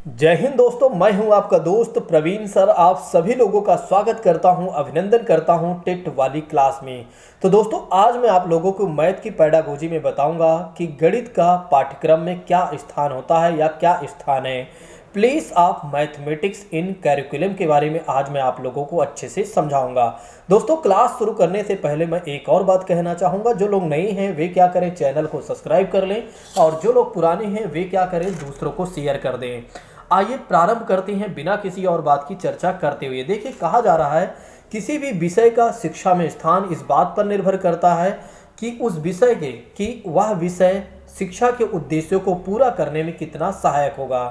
जय हिंद दोस्तों, मैं हूं आपका दोस्त प्रवीण सर। आप सभी लोगों का स्वागत करता हूं, अभिनंदन करता हूं टेट वाली क्लास में। तो दोस्तों, आज मैं आप लोगों को मैथ की पेडागोजी में बताऊंगा कि गणित का पाठ्यक्रम में क्या स्थान होता है या क्या स्थान है। प्लीज़ आप मैथमेटिक्स इन कैरिकुलम के बारे में आज मैं आप लोगों को अच्छे से समझाऊंगा। दोस्तों, क्लास शुरू करने से पहले मैं एक और बात कहना चाहूँगा। जो लोग नए हैं वे क्या करें, चैनल को सब्सक्राइब कर लें, और जो लोग पुराने हैं वे क्या करें, दूसरों को शेयर कर दें। आइए प्रारंभ करते हैं बिना किसी और बात की चर्चा करते हुए। देखिए, कहा जा रहा है किसी भी विषय का शिक्षा में स्थान इस बात पर निर्भर करता है कि उस विषय के कि वह विषय शिक्षा के उद्देश्यों को पूरा करने में कितना सहायक होगा।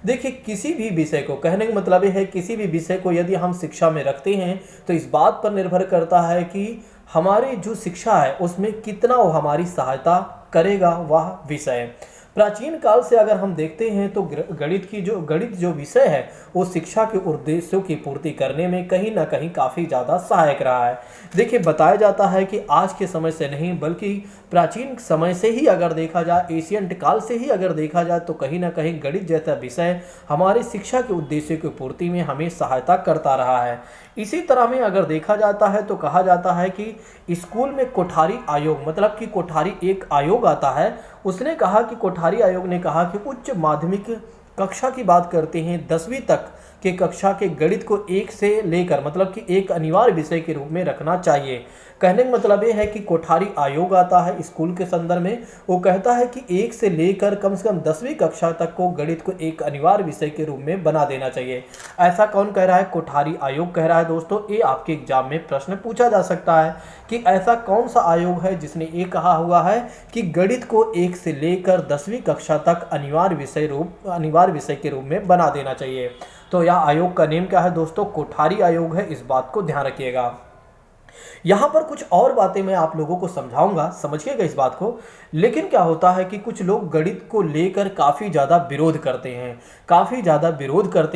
देखिए, किसी भी विषय को, कहने का मतलब है किसी भी विषय को यदि हम शिक्षा में रखते हैं तो इस बात पर निर्भर करता है कि हमारी जो शिक्षा है उसमें कितना वो हमारी सहायता करेगा वह विषय। प्राचीन काल से अगर हम देखते हैं तो गणित जो विषय है वो शिक्षा के उद्देश्यों की पूर्ति करने में कहीं ना कहीं काफ़ी ज़्यादा सहायक रहा है। देखिए, बताया जाता है कि आज के समय से नहीं बल्कि प्राचीन समय से ही अगर देखा जाए, एशियंट काल से ही अगर देखा जाए तो कहीं ना कहीं गणित जैसा विषय हमारे शिक्षा के उद्देश्यों की पूर्ति में हमें सहायता करता रहा है। इसी तरह में अगर देखा जाता है तो कहा जाता है कि स्कूल में कोठारी आयोग, मतलब कि कोठारी एक आयोग आता है। उसने कहा कि कोठारी आयोग ने कहा कि उच्च माध्यमिक कक्षा की बात करते हैं, 10वीं तक के कक्षा के गणित को एक से लेकर, मतलब कि एक अनिवार्य विषय के रूप में रखना चाहिए। कहने का मतलब ये है कि कोठारी आयोग आता है स्कूल के संदर्भ में, वो कहता है कि 1 से लेकर कम से कम 10वीं कक्षा तक को गणित को एक अनिवार्य विषय के रूप में बना देना चाहिए। ऐसा कौन कह रहा है? कोठारी आयोग कह रहा है। दोस्तों, ये आपके एग्जाम में प्रश्न पूछा जा सकता है कि ऐसा कौन सा आयोग है जिसने ये कहा हुआ है कि गणित को 1 से लेकर 10वीं कक्षा तक अनिवार्य विषय के रूप में बना देना चाहिए। तो यह आयोग का नेम क्या है दोस्तों? कोठारी आयोग है। इस बात को ध्यान रखिएगा। यहाँ पर कुछ और बातें मैं आप लोगों को समझाऊंगा, समझिएगा इस बात को। लेकिन क्या होता है कि कुछ लोग गणित को लेकर काफ़ी ज़्यादा विरोध करते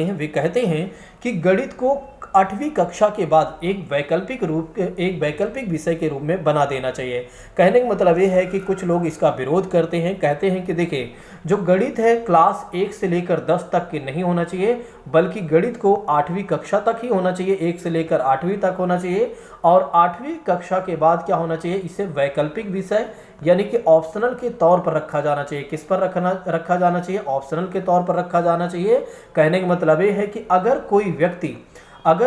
हैं। वे कहते हैं कि गणित को 8वीं कक्षा के बाद एक वैकल्पिक विषय के रूप में बना देना चाहिए। कहने का मतलब ये है कि कुछ लोग इसका विरोध करते हैं, कहते हैं कि देखिए, जो गणित है क्लास 1 से लेकर 10 तक के नहीं होना चाहिए, बल्कि गणित को 8वीं कक्षा तक ही होना चाहिए, 1 से लेकर 8वीं तक होना चाहिए। और 8वीं कक्षा के बाद क्या होना चाहिए? इसे वैकल्पिक विषय यानी कि ऑप्शनल के तौर पर रखा जाना चाहिए। किस पर रखा जाना चाहिए? ऑप्शनल के तौर पर रखा जाना चाहिए। कहने का मतलब ये है कि अगर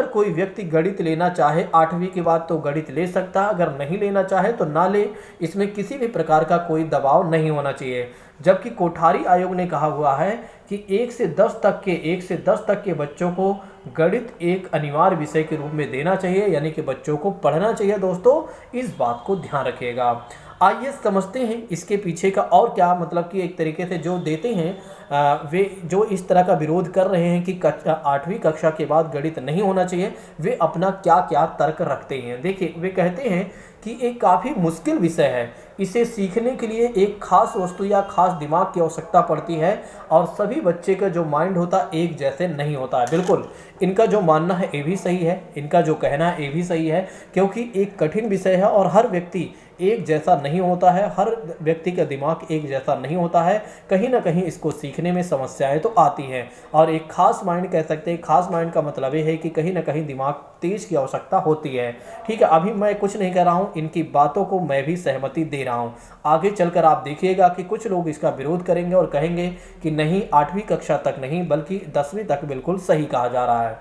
कोई व्यक्ति गणित लेना चाहे 8वीं के बाद तो गणित ले सकता है, अगर नहीं लेना चाहे तो ना ले। इसमें किसी भी प्रकार का कोई दबाव नहीं होना चाहिए। जबकि कोठारी आयोग ने कहा हुआ है कि 1 से 10 तक के बच्चों को गणित एक अनिवार्य विषय के रूप में देना चाहिए, यानी कि बच्चों को पढ़ना चाहिए। दोस्तों, इस बात को ध्यान रखिएगा। आइए समझते हैं इसके पीछे का और क्या, मतलब कि एक तरीके से जो देते हैं वे जो इस तरह का विरोध कर रहे हैं कि 8वीं कक्षा के बाद गणित नहीं होना चाहिए, वे अपना क्या क्या तर्क रखते हैं। देखिए, वे कहते हैं कि एक काफ़ी मुश्किल विषय है, इसे सीखने के लिए एक खास वस्तु या खास दिमाग की आवश्यकता पड़ती है, और सभी बच्चे का जो माइंड होता है एक जैसे नहीं होता है। बिल्कुल, इनका जो मानना है ये भी सही है, इनका जो कहना है ये भी सही है, क्योंकि एक कठिन विषय है और हर व्यक्ति एक जैसा नहीं होता है, हर व्यक्ति का दिमाग एक जैसा नहीं होता है। कहीं ना कहीं इसको सीखने में समस्याएं तो आती हैं, और एक खास माइंड कह सकते हैं। खास माइंड का मतलब ये है कि कहीं ना कहीं दिमाग तेज की आवश्यकता होती है। ठीक है, अभी मैं कुछ नहीं कर रहा हूँ, इनकी बातों को मैं भी सहमति दे रहा हूँ। आगे चलकर आप देखिएगा कि कुछ लोग इसका विरोध करेंगे और कहेंगे कि नहीं, 8वीं कक्षा तक नहीं बल्कि 10वीं तक बिल्कुल सही कहा जा रहा है।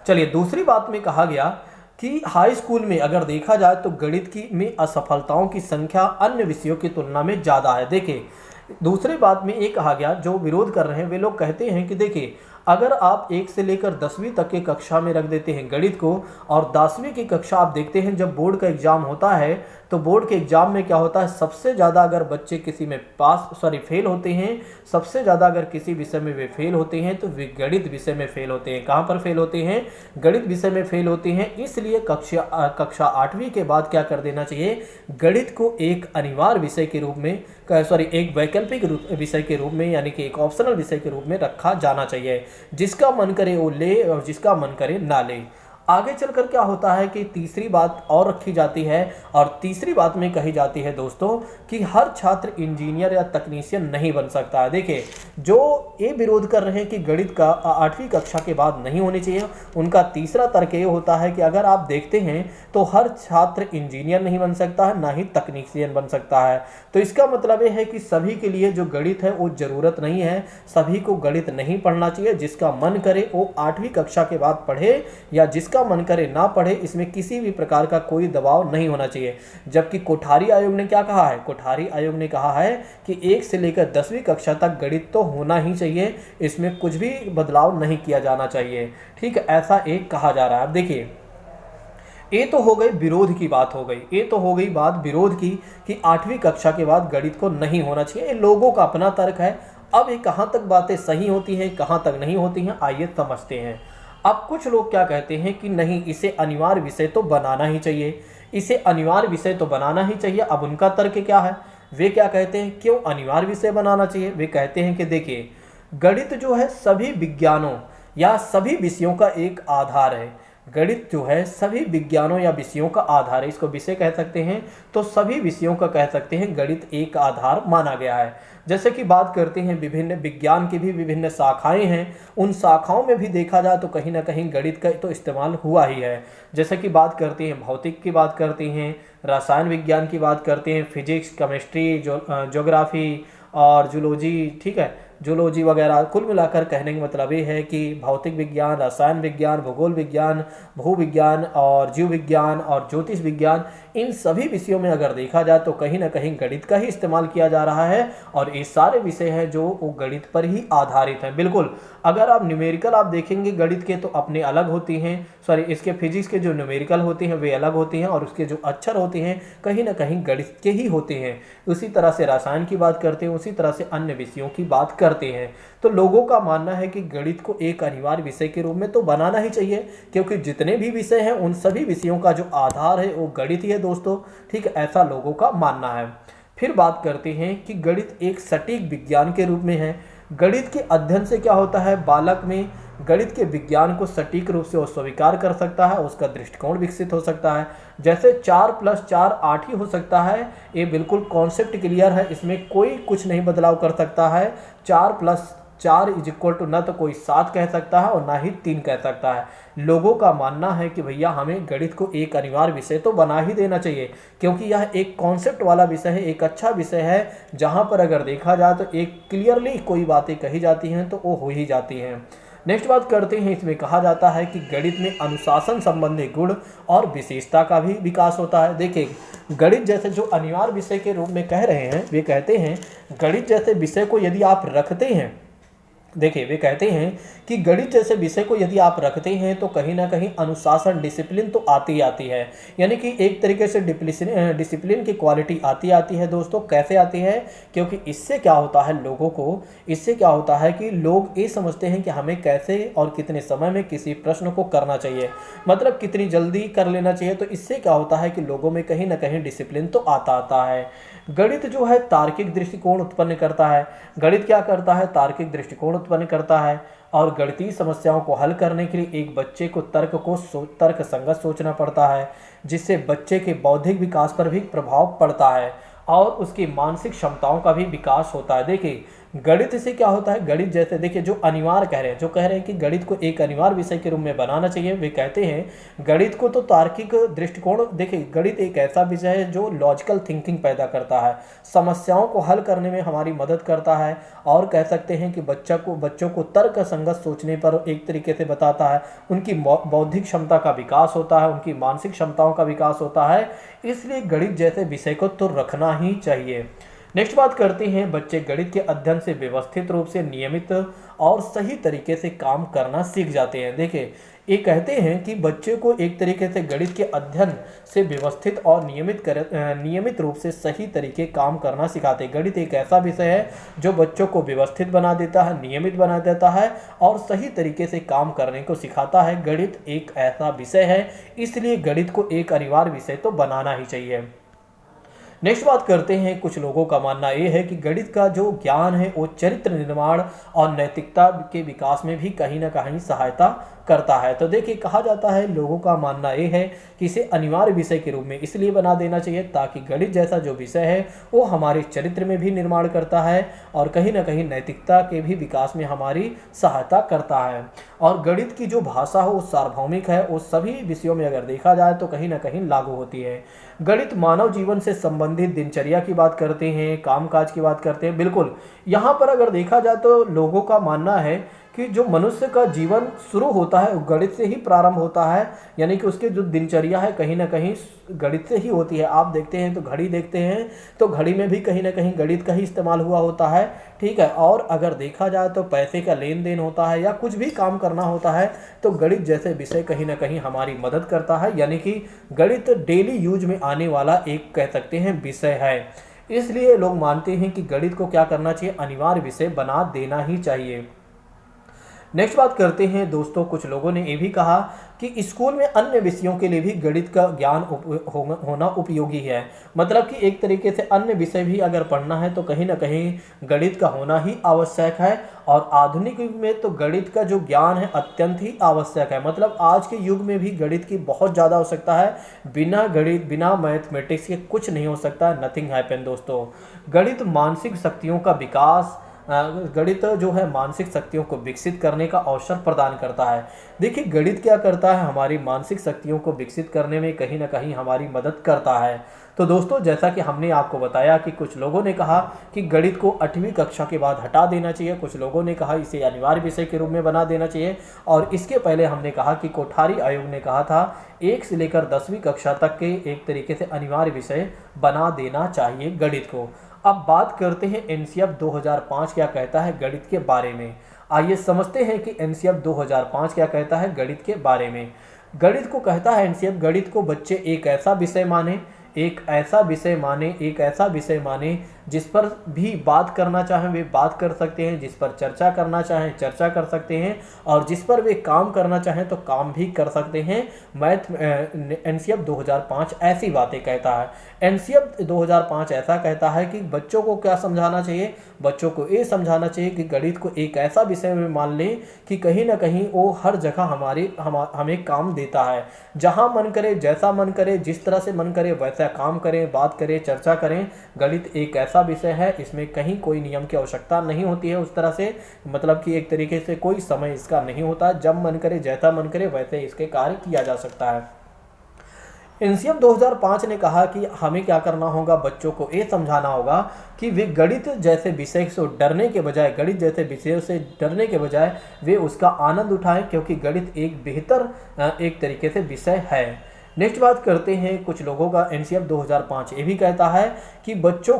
चलिए, दूसरी बात में कहा गया कि हाई स्कूल में अगर देखा जाए तो गणित की में असफलताओं की संख्या अन्य विषयों की तुलना में ज़्यादा है। देखिए, दूसरी बात में ये कहा गया, जो विरोध कर रहे हैं वे लोग कहते हैं कि देखिए, अगर आप 1 से लेकर 10वीं तक के कक्षा में रख देते हैं गणित को, और 10वीं की कक्षा आप देखते हैं जब बोर्ड का एग्जाम होता है तो बोर्ड के एग्जाम में क्या होता है, सबसे ज़्यादा अगर बच्चे किसी में फेल होते हैं, सबसे ज़्यादा अगर किसी विषय में वे फेल होते हैं तो वे गणित विषय में फेल होते हैं। कहाँ पर फेल होते हैं? गणित विषय में फेल होते हैं। इसलिए कक्षा 8वीं के बाद क्या कर देना चाहिए? गणित को एक अनिवार्य विषय के रूप में, एक वैकल्पिक विषय के रूप में, यानी कि एक ऑप्शनल विषय के रूप में रखा जाना चाहिए। जिसका मन करे वो ले और जिसका मन करे ना ले। आगे चलकर क्या होता है कि तीसरी बात और रखी जाती है, और तीसरी बात में कही जाती है दोस्तों कि हर छात्र इंजीनियर या तकनीशियन नहीं बन सकता है। देखिए, जो ये विरोध कर रहे हैं कि गणित का 8वीं कक्षा के बाद नहीं होनी चाहिए, उनका तीसरा तर्क ये होता है कि अगर आप देखते हैं तो हर छात्र इंजीनियर नहीं बन सकता है, ना ही तकनीशियन बन सकता है। तो इसका मतलब ये है कि सभी के लिए जो गणित है वो ज़रूरत नहीं है, सभी को गणित नहीं पढ़ना चाहिए। जिसका मन करे वो 8वीं कक्षा के बाद पढ़े या जिसका मन करे ना पढ़े, इसमें किसी भी प्रकार का कोई दबाव नहीं होना चाहिए। जबकि कोठारी आयोग ने क्या कहा है? कोठारी आयोग ने कहा है कि 1 से लेकर 10वीं कक्षा तक गणित तो होना ही चाहिए, इसमें कुछ भी बदलाव नहीं किया जाना चाहिए। ठीक है, ऐसा एक कहा जा रहा है। अब देखिए, ये तो हो गई विरोध की बात हो गई, ये तो हो गई बात विरोध की कि 8वीं कक्षा के बाद गणित को नहीं होना चाहिए। ये लोगों का अपना तर्क है। अब ये कहाँ तक बातें सही होती हैं, कहाँ तक नहीं होती हैं, आइए समझते हैं। अब कुछ लोग क्या कहते हैं कि नहीं, इसे अनिवार्य विषय तो बनाना ही चाहिए, इसे अनिवार्य विषय तो बनाना ही चाहिए। अब उनका तर्क क्या है? वे क्या कहते हैं, क्यों अनिवार्य विषय बनाना चाहिए? वे कहते हैं कि देखिए, गणित जो है सभी विज्ञानों या सभी विषयों का एक आधार है। गणित जो है सभी विज्ञानों या विषयों का आधार है, इसको विषय कह सकते हैं, तो सभी विषयों का कह सकते हैं गणित एक आधार माना गया है। जैसे कि बात करते हैं विभिन्न विज्ञान की भी विभिन्न शाखाएं हैं, उन शाखाओं में भी देखा जाए तो कहीं ना कहीं गणित का तो इस्तेमाल हुआ ही है। जैसे कि बात करते हैं भौतिक की, बात करते हैं रसायन विज्ञान की, बात करते हैं फिजिक्स, केमिस्ट्री, ज्योग्राफी और जूलॉजी। ठीक है, जूलॉजी वगैरह, कुल मिलाकर कहने का मतलब ये है कि भौतिक विज्ञान, रसायन विज्ञान, भूगोल विज्ञान, भूविज्ञान और जीव विज्ञान और ज्योतिष विज्ञान, इन सभी विषयों में अगर देखा जाए तो कहीं ना कहीं गणित का ही इस्तेमाल किया जा रहा है। और ये सारे विषय हैं जो वो गणित पर ही आधारित हैं। बिल्कुल, अगर आप न्यूमेरिकल आप देखेंगे गणित के तो अपने अलग होती हैं, सॉरी इसके फिजिक्स के जो न्यूमेरिकल होते हैं वे अलग होते हैं, और उसके जो अक्षर होते हैं कहीं ना कहीं गणित के ही होते हैं। उसी तरह से रसायन की बात करते हैं, उसी तरह से अन्य विषयों की बात करते हैं। तो लोगों का मानना है कि गणित को एक अनिवार्य विषय के रूप में तो बनाना ही चाहिए, क्योंकि जितने भी विषय हैं उन सभी विषयों का जो आधार है वो गणित ही है दोस्तों। ठीक है, ऐसा लोगों का मानना है। फिर बात करते हैं कि गणित एक सटीक विज्ञान के रूप में है। गणित के अध्ययन से क्या होता है, बालक में गणित के विज्ञान को सटीक रूप से वो स्वीकार कर सकता है, उसका दृष्टिकोण विकसित हो सकता है। जैसे 4 + 4 8 ही हो सकता है, ये बिल्कुल कॉन्सेप्ट क्लियर है, इसमें कोई कुछ नहीं बदलाव कर सकता है। 4 + 4 = न तो कोई 7 कह सकता है और ना ही 3 कह सकता है। लोगों का मानना है कि भैया हमें गणित को एक अनिवार्य विषय तो बना ही देना चाहिए, क्योंकि यह एक कॉन्सेप्ट वाला विषय है, एक अच्छा विषय है, जहाँ पर अगर देखा जाए तो एक क्लियरली कोई बातें कही जाती हैं तो वो हो ही जाती हैं। नेक्स्ट बात करते हैं, इसमें कहा जाता है कि गणित में अनुशासन संबंधी गुण और विशेषता का भी विकास होता है। देखिए, गणित जैसे जो अनिवार्य विषय के रूप में कह रहे हैं, वे कहते हैं गणित जैसे विषय को यदि आप रखते हैं, देखिए वे कहते हैं कि गणित जैसे विषय को यदि आप रखते हैं तो कहीं ना कहीं अनुशासन, डिसिप्लिन तो आती ही आती है। यानी कि एक तरीके से डिसिप्लिन की क्वालिटी आती है दोस्तों। कैसे आती है? क्योंकि इससे क्या होता है, लोगों को इससे क्या होता है कि लोग ये समझते हैं कि हमें कैसे और कितने समय में किसी प्रश्न को करना चाहिए, मतलब कितनी जल्दी कर लेना चाहिए। तो इससे क्या होता है कि लोगों में कहीं ना कहीं डिसिप्लिन तो आता है। गणित जो है तार्किक दृष्टिकोण उत्पन्न करता है। गणित क्या करता है? तार्किक दृष्टिकोण उत्पन्न करता है, और गणितीय समस्याओं को हल करने के लिए एक बच्चे को तर्क संगत सोचना पड़ता है, जिससे बच्चे के बौद्धिक विकास पर भी प्रभाव पड़ता है और उसकी मानसिक क्षमताओं का भी विकास होता है। देखिए, गणित से क्या होता है, गणित जैसे देखिए जो अनिवार्य कह रहे हैं, जो कह रहे हैं कि गणित को एक अनिवार्य विषय के रूप में बनाना चाहिए, वे कहते हैं गणित को तो तार्किक दृष्टिकोण, देखिए गणित एक ऐसा विषय है जो लॉजिकल थिंकिंग पैदा करता है, समस्याओं को हल करने में हमारी मदद करता है, और कह सकते हैं कि बच्चों को तर्क संगत सोचने पर एक तरीके से बताता है, उनकी बौद्धिक क्षमता का विकास होता है, उनकी मानसिक क्षमताओं का विकास होता है। इसलिए गणित जैसे विषय को तो रखना ही चाहिए। नेक्स्ट बात करते हैं, बच्चे गणित के अध्ययन से व्यवस्थित रूप से नियमित और सही तरीके से काम करना सीख जाते हैं। देखिए, ये कहते हैं कि बच्चे को एक तरीके से गणित के अध्ययन से व्यवस्थित और नियमित रूप से सही तरीके काम करना सिखाते हैं। गणित एक ऐसा विषय है जो बच्चों को व्यवस्थित बना देता है, नियमित बना देता है और सही तरीके से काम करने को सिखाता है। गणित एक ऐसा विषय है, इसलिए गणित को एक अनिवार्य विषय तो बनाना ही चाहिए। नेक्स्ट बात करते हैं, कुछ लोगों का मानना ये है कि गणित का जो ज्ञान है वो चरित्र निर्माण और नैतिकता के विकास में भी कहीं ना कहीं सहायता करता है। तो देखिए, कहा जाता है, लोगों का मानना ये है कि इसे अनिवार्य विषय के रूप में इसलिए बना देना चाहिए ताकि गणित जैसा जो विषय है वो हमारे चरित्र में भी निर्माण करता है और कहीं ना कहीं नैतिकता के भी विकास में हमारी सहायता करता है। और गणित की जो भाषा हो वो सार्वभौमिक है, वो सभी विषयों में अगर देखा जाए तो कहीं ना कहीं लागू होती है। गणित मानव जीवन से संबंधित दिनचर्या की बात करते हैं, कामकाज की बात करते हैं। बिल्कुल, यहाँ पर अगर देखा जाए तो लोगों का मानना है कि जो मनुष्य का जीवन शुरू होता है वो गणित से ही प्रारंभ होता है, यानी कि उसकी जो दिनचर्या है कहीं ना कहीं गणित से ही होती है। आप देखते हैं तो घड़ी देखते हैं तो घड़ी में भी कहीं ना कहीं गणित का ही इस्तेमाल हुआ होता है, ठीक है। और अगर देखा जाए तो पैसे का लेन देन होता है या कुछ भी काम करना होता है तो गणित जैसे विषय कहीं ना कहीं हमारी मदद करता है, यानी कि गणित डेली यूज में आने वाला एक कह सकते हैं विषय है। इसलिए लोग मानते हैं कि गणित को क्या करना चाहिए, अनिवार्य विषय बना देना ही चाहिए। नेक्स्ट बात करते हैं दोस्तों, कुछ लोगों ने ये भी कहा कि स्कूल में अन्य विषयों के लिए भी गणित का ज्ञान होना उपयोगी है। मतलब कि एक तरीके से अन्य विषय भी अगर पढ़ना है तो कहीं ना कहीं गणित का होना ही आवश्यक है। और आधुनिक युग में तो गणित का जो ज्ञान है अत्यंत ही आवश्यक है। मतलब आज के युग में भी गणित की बहुत ज़्यादा आवश्यकता है। बिना गणित, बिना मैथमेटिक्स के कुछ नहीं हो सकता, नथिंग हैपन दोस्तों। गणित मानसिक शक्तियों का विकास, गणित जो है मानसिक शक्तियों को विकसित करने का अवसर प्रदान करता है। देखिए, गणित क्या करता है, हमारी मानसिक शक्तियों को विकसित करने में कहीं ना कहीं हमारी मदद करता है। तो दोस्तों, जैसा कि हमने आपको बताया कि कुछ लोगों ने कहा कि गणित को 8वीं कक्षा के बाद हटा देना चाहिए, कुछ लोगों ने कहा इसे अनिवार्य विषय के रूप में बना देना चाहिए, और इसके पहले हमने कहा कि कोठारी आयोग ने कहा था 1 से लेकर 10वीं कक्षा तक के एक तरीके से अनिवार्य विषय बना देना चाहिए गणित को। अब बात करते हैं एनसीएफ 2005 क्या कहता है गणित के बारे में। आइए समझते हैं कि एनसीएफ 2005 क्या कहता है गणित के बारे में। गणित को कहता है एनसीएफ, गणित को बच्चे एक ऐसा विषय माने, एक ऐसा विषय माने जिस पर भी बात करना चाहें वे बात कर सकते हैं, जिस पर चर्चा करना चाहें चर्चा कर सकते हैं, और जिस पर वे काम करना चाहें तो काम भी कर सकते हैं। एनसीएफ 2005 ऐसी बातें कहता है। एनसीएफ 2005 ऐसा कहता है कि बच्चों को क्या समझाना चाहिए, बच्चों को ये समझाना चाहिए कि गणित को एक ऐसा विषय में मान लें कि कहीं ना कहीं वो हर जगह हमें काम देता है। जहाँ मन करे, जैसा मन करे, जिस तरह से मन करे वैसा काम करें, बात करें, चर्चा करें। गणित एक ऐसा विषय है, इसमें कहीं कोई नियम की आवश्यकता नहीं होती है उस तरह से, मतलब कि एक तरीके से कोई समय इसका नहीं होता, जब मन करे, जैसा मन करे वैसे इसके कार्य किया जा सकता है। एनसीएफ 2005 ने कहा कि हमें क्या करना होगा, बच्चों को ये समझाना होगा कि वे गणित जैसे विषय से डरने के बजाय, गणित जैसे विषयों से डरने के बजाय वे उसका आनंद उठाएं, क्योंकि गणित एक बेहतर एक तरीके से विषय है। नेक्स्ट बात करते हैं, कुछ लोगों का एनसीएफ 2005 ये भी कहता है कि बच्चों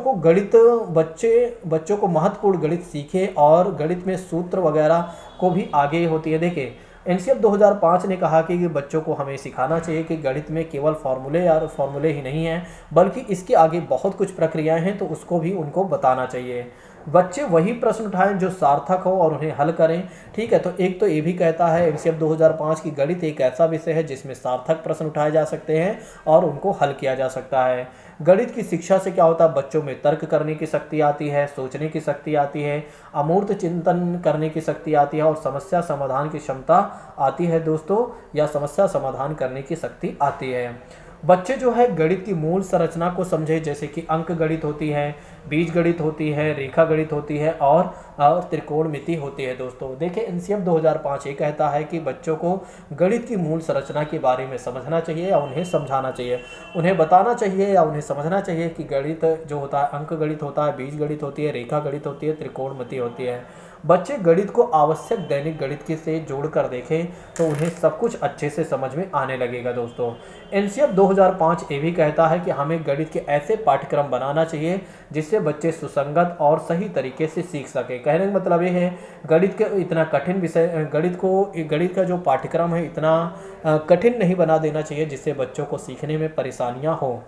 को महत्वपूर्ण गणित सीखे और गणित में सूत्र वगैरह को भी आगे होती है। देखिए, एनसीएफ 2005 ने कहा कि बच्चों को हमें सिखाना चाहिए कि गणित में केवल फॉर्मूले ही नहीं हैं, बल्कि इसके आगे बहुत कुछ प्रक्रियाएं हैं, तो उसको भी उनको बताना चाहिए। बच्चे वही प्रश्न उठाएं जो सार्थक हो और उन्हें हल करें, ठीक है। तो एक तो ये भी कहता है एनसीएफ 2005 की गणित एक ऐसा विषय है जिसमें सार्थक प्रश्न उठाए जा सकते हैं और उनको हल किया जा सकता है। गणित की शिक्षा से क्या होता है, बच्चों में तर्क करने की शक्ति आती है, सोचने की शक्ति आती है, अमूर्त चिंतन करने की शक्ति आती है और समस्या समाधान की क्षमता आती है दोस्तों, या समस्या समाधान करने की शक्ति आती है। बच्चे जो है गणित की मूल संरचना को समझे, जैसे कि अंक गणित होती है, बीज गणित होती है, रेखा गणित होती है और त्रिकोणमिति होती है दोस्तों। देखिए, एनसीएफ 2005 ये कहता है कि बच्चों को गणित की मूल संरचना के बारे में समझना चाहिए या उन्हें समझाना चाहिए, उन्हें बताना चाहिए या उन्हें समझना चाहिए कि गणित जो होता है अंक गणित होता है, बीज गणित होती है, रेखा गणित होती है, त्रिकोणमिति होती है। बच्चे गणित को आवश्यक दैनिक गणित के से जोड़कर देखें तो उन्हें सब कुछ अच्छे से समझ में आने लगेगा दोस्तों। एनसीएफ 2005 ये भी कहता है कि हमें गणित के ऐसे पाठ्यक्रम बनाना चाहिए जिससे बच्चे सुसंगत और सही तरीके से सीख सकें। कहने का मतलब ये है, गणित के इतना कठिन विषय, गणित का जो पाठ्यक्रम है इतना कठिन नहीं बना देना चाहिए जिससे बच्चों को सीखने में परेशानियां हो।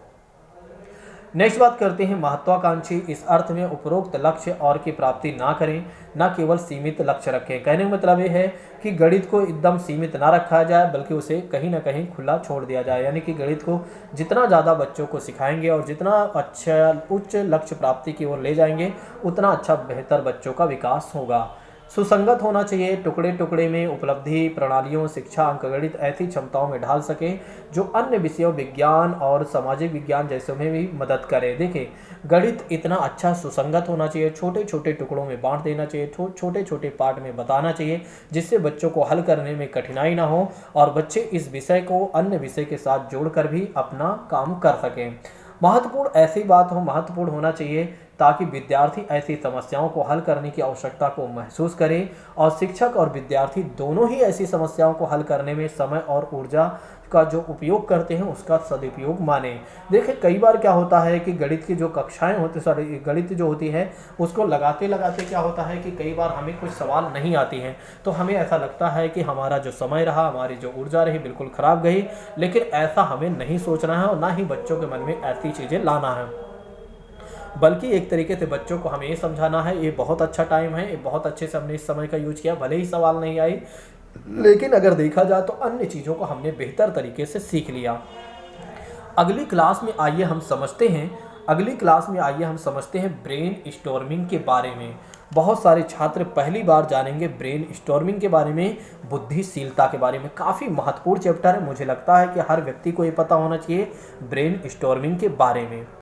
नेक्स्ट बात करते हैं महत्वाकांक्षी, इस अर्थ में उपरोक्त लक्ष्य और की प्राप्ति ना करें, ना केवल सीमित लक्ष्य रखें। कहने का मतलब ये है कि गणित को एकदम सीमित ना रखा जाए, बल्कि उसे कहीं ना कहीं खुला छोड़ दिया जाए। यानी कि गणित को जितना ज़्यादा बच्चों को सिखाएंगे और जितना अच्छा उच्च लक्ष्य प्राप्ति की ओर ले जाएंगे, उतना अच्छा बेहतर बच्चों का विकास होगा। सुसंगत होना चाहिए, टुकड़े टुकड़े में उपलब्धि प्रणालियों, शिक्षा, अंकगणित ऐसी क्षमताओं में ढाल सके जो अन्य विषयों, विज्ञान और सामाजिक विज्ञान जैसे में भी मदद करे। देखिए, गणित इतना अच्छा सुसंगत होना चाहिए, छोटे छोटे टुकड़ों में बांट देना चाहिए, छोटे छोटे पार्ट में बताना चाहिए, जिससे बच्चों को हल करने में कठिनाई ना हो और बच्चे इस विषय को अन्य विषय के साथ जोड़कर भी अपना काम कर सकें। महत्वपूर्ण ऐसी बात हो, महत्वपूर्ण होना चाहिए ताकि विद्यार्थी ऐसी समस्याओं को हल करने की आवश्यकता को महसूस करें और शिक्षक और विद्यार्थी दोनों ही ऐसी समस्याओं को हल करने में समय और ऊर्जा का जो उपयोग करते हैं उसका सदुपयोग माने। देखिए, कई बार क्या होता है कि गणित की जो कक्षाएं होती, सॉरी, गणित जो होती है उसको लगाते लगाते क्या होता है कि कई बार हमें कुछ सवाल नहीं आती हैं, तो हमें ऐसा लगता है कि हमारा जो समय रहा, हमारी जो ऊर्जा रही, बिल्कुल ख़राब गई। लेकिन ऐसा हमें नहीं सोचना है और ना ही बच्चों के मन में ऐसी चीज़ें लाना है, बल्कि एक तरीके से बच्चों को हमें ये समझाना है ये बहुत अच्छा टाइम है, ये बहुत अच्छे से हमने इस समय का यूज किया, भले ही सवाल नहीं आए, लेकिन अगर देखा जाए तो अन्य चीज़ों को हमने बेहतर तरीके से सीख लिया। अगली क्लास में आइए हम समझते हैं, ब्रेन स्टॉर्मिंग के बारे में। बहुत सारे छात्र पहली बार जानेंगे ब्रेन स्टॉर्मिंग के बारे में, बुद्धिशीलता के बारे में। काफ़ी महत्वपूर्ण चैप्टर है, मुझे लगता है कि हर व्यक्ति को ये पता होना चाहिए ब्रेन स्टॉर्मिंग के बारे में।